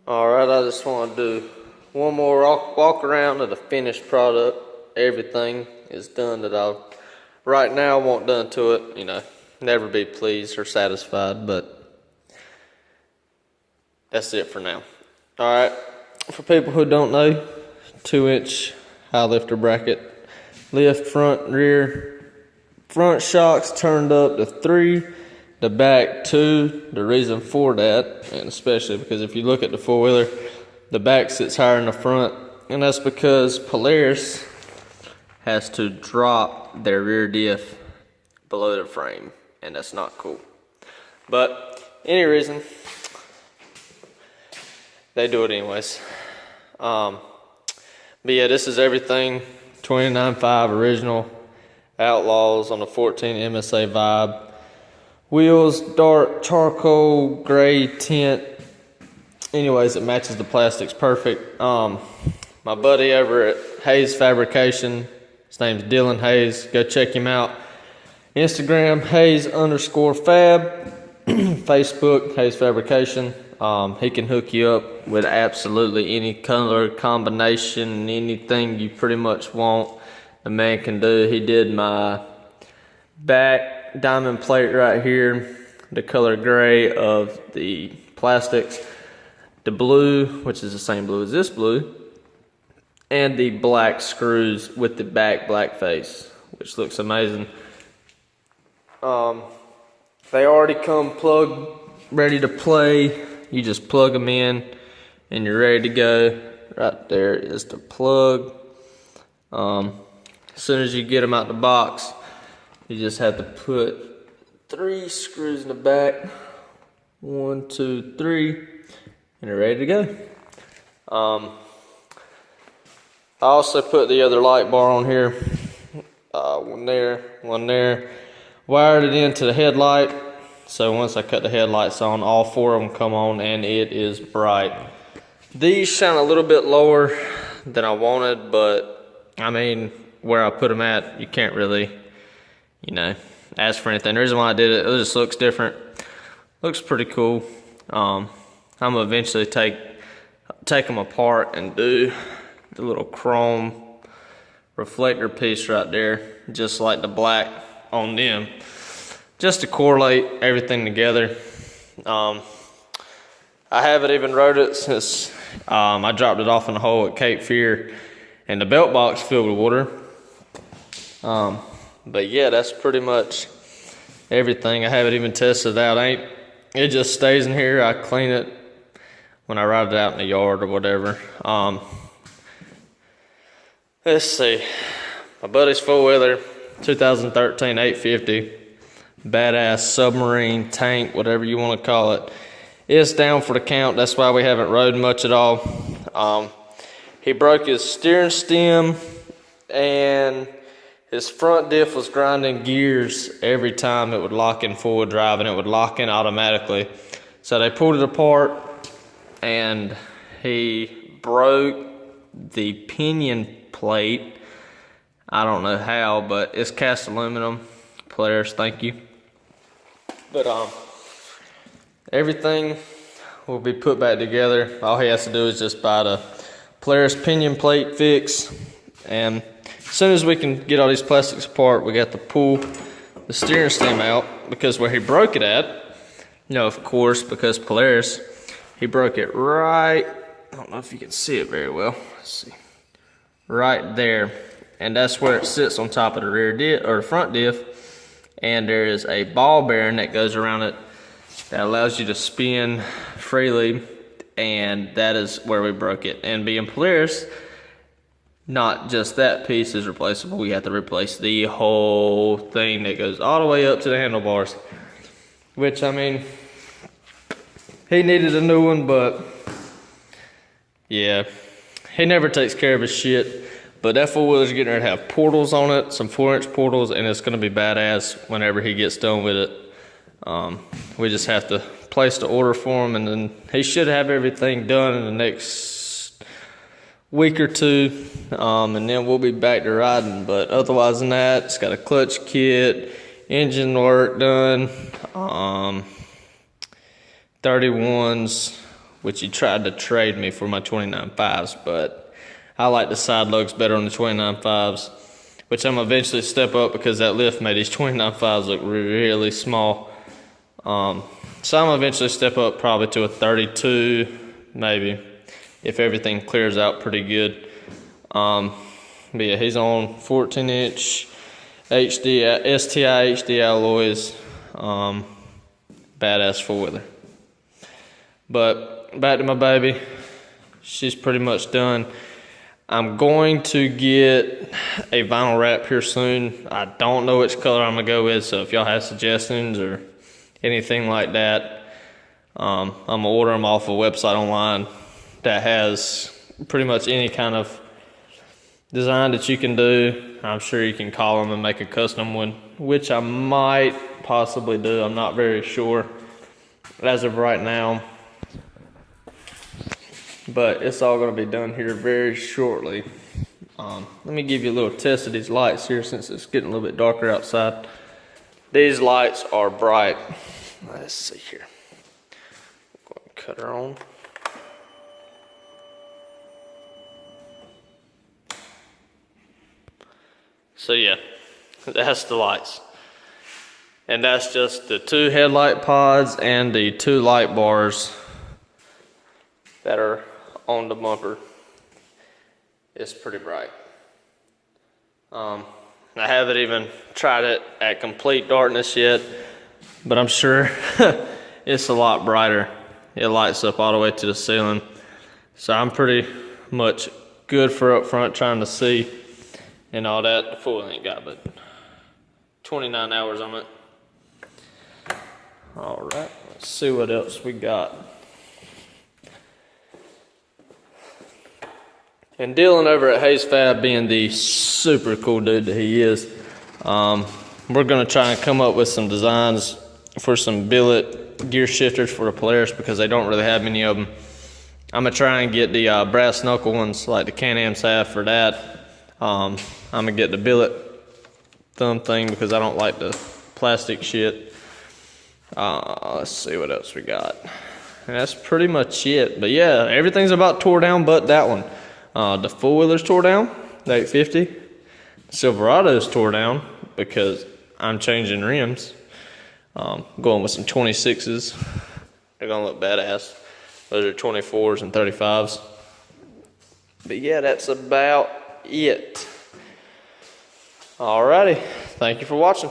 Alright, I just want to do one more walk around of the finished product. Everything is done that I right now want done to it. You know, never be pleased or satisfied, but that's it for now. Alright, for people who don't know, 2-inch Highlifter bracket, lift front and rear, front shocks turned up to 3, the back 2. The reason for that, and especially because if you look at the four-wheeler, the back sits higher than the front, and that's because Polaris has to drop their rear diff below the frame, and that's not cool. But any reason, they do it anyways. But yeah, this is everything 29.5 original, Outlaws on the 14 MSA vibe. Wheels, dark charcoal gray tint. Anyways, it matches the plastics perfect. My buddy over at Hayes Fabrication, his name's Dylan Hayes. Go check him out. Instagram, Hayes_fab. Facebook, Hayes Fabrication. He can hook you up with absolutely any color combination, anything you pretty much want. The man can do. He did my back diamond plate right here, the color gray of the plastics, the blue, which is the same blue as this blue, and the black screws with the back black face, which looks amazing. They already come plugged, ready to play. You just plug them in and you're ready to go. Right there is the plug. As soon as you get them out the box, you just have to put 3 screws in the back. 1, 2, 3, and they're ready to go. I also put the other light bar on here. One there. Wired it into the headlight. So once I cut the headlights on, all 4 of them come on and it is bright. These shine a little bit lower than I wanted, but I mean, where I put them at, you can't really, you know, ask for anything. The reason why I did it, it just looks different. Looks pretty cool. I'm gonna eventually take them apart and do the little chrome reflector piece right there, just like the black on them, just to correlate everything together. I haven't even rode it since I dropped it off in the hole at Cape Fear, and the belt box filled with water. But yeah, that's pretty much everything. I haven't even tested it out. It just stays in here. I clean it when I ride it out in the yard or whatever. Let's see. My buddy's four-wheeler, 2013 850. Badass submarine, tank, whatever you want to call it. It's down for the count. That's why we haven't rode much at all. He broke his steering stem, and his front diff was grinding gears every time it would lock in forward drive, and it would lock in automatically. So they pulled it apart, and he broke the pinion plate. I don't know how, but it's cast aluminum. Polaris, thank you. But everything will be put back together. All he has to do is just buy the Polaris pinion plate fix, and as soon as we can get all these plastics apart, we got to pull the steering stem out, because where he broke it at, you know, of course, because Polaris, he broke it right, I don't know if you can see it very well, let's see, right there, and that's where it sits on top of the rear diff, or the front diff, and there is a ball bearing that goes around it that allows you to spin freely, and that is where we broke it. And being Polaris, not just that piece is replaceable. We have to replace the whole thing that goes all the way up to the handlebars. Which, I mean, he needed a new one, but yeah, he never takes care of his shit. But that four-wheeler's getting ready to have portals on it, some 4-inch portals, and it's going to be badass whenever he gets done with it. We just have to place the order for him, and then he should have everything done in the next week or 2, and then we'll be back to riding. But otherwise than that, it's got a clutch kit, engine work done, 31s, which he tried to trade me for my 29.5s, but I like the side lugs better on the 29.5s, which I'm eventually step up because that lift made these 29.5s look really small. So I'm eventually step up probably to a 32, maybe, if everything clears out pretty good. But yeah, he's on 14-inch HD STI HD alloys, badass four-wheeler. But back to my baby, she's pretty much done. I'm going to get a vinyl wrap here soon. I don't know which color I'm gonna go with, so if y'all have suggestions or anything like that, I'm gonna order them off a website online that has pretty much any kind of design that you can do. I'm sure you can call them and make a custom one, which I might possibly do. I'm not very sure as of right now, but it's all going to be done here very shortly. Let me give you a little test of these lights here since it's getting a little bit darker outside. These lights are bright. Let's see here. Go ahead and cut her on. So yeah, that's the lights. And that's just the 2 headlight pods and the 2 light bars that are on the bumper. It's pretty bright. I haven't even tried it at complete darkness yet, but I'm sure it's a lot brighter. It lights up all the way to the ceiling. So I'm pretty much good for up front trying to see and all that. The fool ain't got but 29 hours on it. All right, let's see what else we got. And Dylan over at Hayes Fab, being the super cool dude that he is, we're gonna try and come up with some designs for some billet gear shifters for the Polaris because they don't really have many of them. I'm gonna try and get the brass knuckle ones like the Can-Ams have for that. I'm gonna get the billet thumb thing because I don't like the plastic shit. Let's see what else we got. And that's pretty much it. But yeah, everything's about tore down but that one. The four-wheeler's tore down, the 850. Silverado's tore down because I'm changing rims. Going with some 26s. They're gonna look badass. Those are 24s and 35s. But yeah, that's about it. Alrighty, thank you for watching.